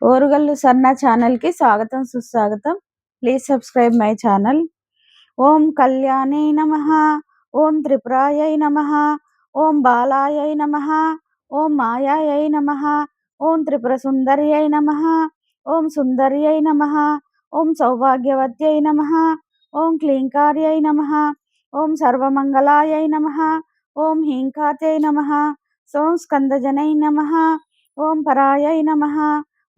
ఓరుగల్లు సన్న ఛానల్‌కి స్వాగతం, సుస్వాగతం. Please subscribe my channel. ఓం కళ్యాణే నమః, ఓం త్రిపురాయై నమః, ఓం బాలాయై నమః, ఓం మాయాయై నమః, ఓం త్రిపుర సుందర్యై నమః, ఓం సుందర్యై నమః, ఓం సౌభాగ్యవత్యై నమః, ఓం క్లీంకార్యై నమః, ఓం సర్వమంగళాయై నమః, ఓం హ్రీంకార్యై నమః, ఓం స్కందజనై నమః, ఓం పరాయై నమః,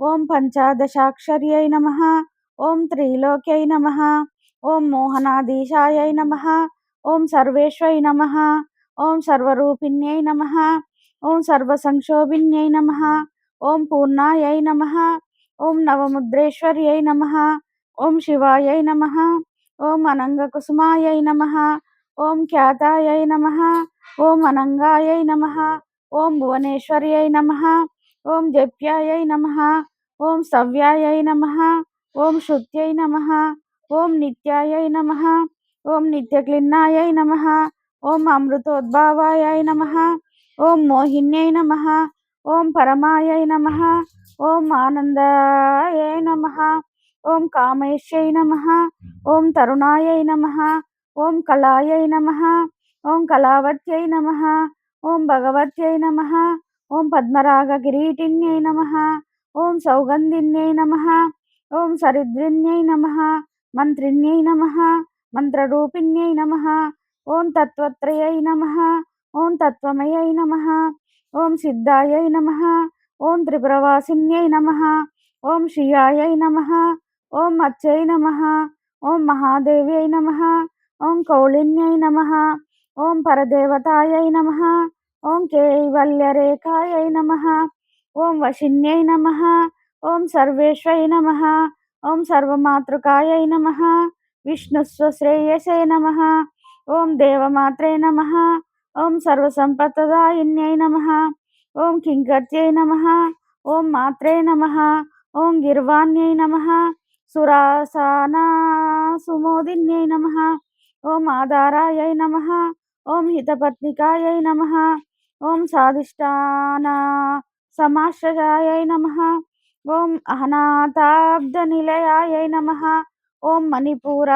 ఓం పంచాదశాక్షర్యై నమః, ఓం త్రిలోక్యై నమః, ఓం మోహనాధీశాయై నమః, ఓం సర్వేశ్వై నమః, ఓం సర్వరూపిణ్యై నమః, ఓం సర్వసంక్షోభిన్యై నమః, ఓం పూర్ణాయై నమః, ఓం నవముద్రేశ్వర్యై నమః, ఓం శివాయై నమః, ఓం అనంగకుసుమాయై నమః, ఓం ఖ్యాతాయై నమః, ఓం అనంగాయై నమః, ఓం భువనేశ్వర్యై నమః, ఓం జప్యాయై నమః, ఓం సవ్యాయై నమః, ఓం శృత్యై నమః, ఓం నిత్యాయై నమః, ఓం నిత్యక్లిన్నాయై నమః, ఓం అమృతోద్భవాయై నమః, ఓం మోహిన్యై నమః, ఓం పరమాయై నమః, ఓం ఆనందాయై నమః, ఓం కామేశ్యై నమః, ఓం తరుణాయై నమః, ఓం కళాయై నమః, ఓం కళావత్యై నమః, ఓం భగవత్యై నమః, ఓం పద్మరాగ కిరీటిన్యై నమః, ఓం సౌగంధిన్యై నమః, ఓం సరిద్రిన్యై నమః, మంత్రిన్యై నమః, మంత్రరూపిణ్యై నమః, ఓం తత్వత్రయై నమః, ఓం తత్వమయై నమః, ఓం సిద్ధాయై నమః, ఓం త్రిపురవాసిన్యై నమః, ఓం శ్రియాయై నమః, ఓం మత్స్యై నమః, ఓం మహాదేవ్యై నమః, ఓం కౌళిన్యై నమః, ఓం పరదేవతాయై నమః, ఓం కైవల్యరేఖాయై నమః, ఓం వశిన్యై నమః, ఓం సర్వేశ్వై నమః, ఓం సర్వమాతృకాయై నమః, విష్ణుస్వశ్రేయసే నమః, ఓం దేవమాత్రే నమః, ఓం సర్వసంపత్తదాయిన్యై నమః, ఓం కింకర్త్యై నమః, ఓం మాత్రే నమః, ఓం గిర్వాణ్యై నమః, సురాసానా సుమోదిన్యై నమః, ఓం ఆధారాయై నమః, ఓం హితపత్నికాయై నమః, ఓం సాధిష్టానా సమాశ్రయాయై నమః, ఓం అహనాథాబ్దనిలయాయై నమః, ఓం మణిపూర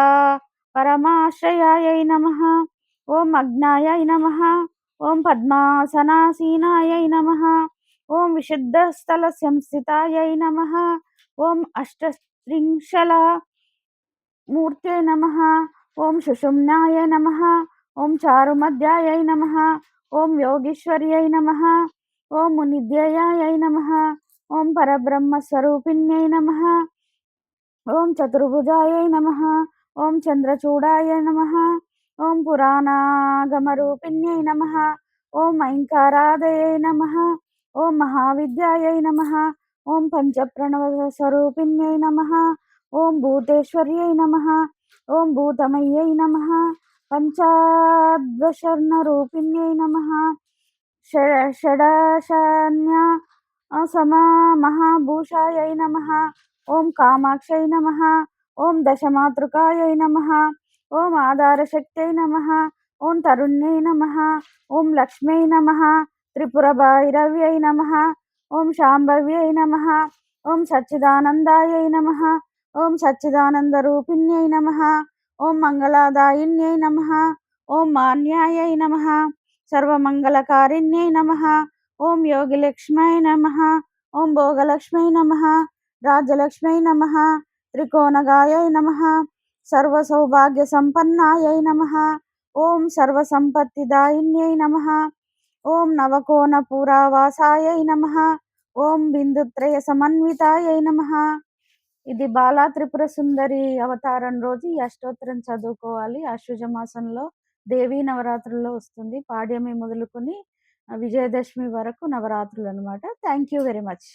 పరమాశ్రయాయై నమః, ఓం అగ్నాయై నమః, ఓం పద్మాసనాసీనాయై నమః, ఓం విశుద్ధస్థల సంస్థితాయై నమః, ఓం అష్టత్రింశల మూర్త్యై నమః, ఓం సుషుమ్నాయ నమః, ఓం చారుమధ్యాయై నమః, ఓం యోగీశ్వర్యై నమః, ఓం మునిద్వయాయై నమః, ఓం పరబ్రహ్మస్వరూపిణ్యై నమః, ఓం చతుర్భుజాయై నమః, ఓం చంద్రచూడాయ నమః, ఓం పురాణాగమరూపిణ్యై నమః, ఓం ఐంకారాదయై నమః, ఓం మహావిద్యాయై నమః, ఓం పంచప్రణవస్వరూపిణ్యై నమః, ఓం భూతేశ్వర్యై నమః, ఓం భూతమయ్యై నమః, పంచాద్వశర్ణరూపిణ్యై నమః, షడాశన్య మహాభూషాయై నమః, ఓం కామాక్షై నమః, ఓం దశమాతృకాయై నమః, ఓం ఆధారశక్త్యై నమః, ఓం తరుణ్యై నమః, ఓం లక్ష్మ్యై నమః, త్రిపుర భైరవ్యై నమః, ఓం శాంభవ్యై నమః, ఓం సచ్చిదానందాయై నమః, ఓం సచ్చిదానందరూపిణ్యై నమః, ఓం మంగళదాయిన్యై నమః, ఓం మాన్యాయై నమః, సర్వమంగళకారిణ్యై నమః, ఓం యోగిలక్ష్మై నమః, ఓం భోగలక్ష్మై నమః, రాజలక్ష్మై నమః, త్రికోణగాయై నమః, సర్వసౌభాగ్యసంపన్నాయై నమః, ఓం సర్వసంపత్తిదాయిన్యై నమః, ఓం నవకోణపురావాసాయై నమః, ఓం బిందుత్రయ సమన్వితాయై నమః. ఇది బాలా త్రిపుర సుందరి అవతారం రోజు ఈ అష్టోత్తరం చదువుకోవాలి. ఆశ్వజ మాసంలో దేవీ నవరాత్రుల్లో వస్తుంది. పాడ్యమి మొదలుకొని విజయదశమి వరకు నవరాత్రులు అనమాట. Thank you very much.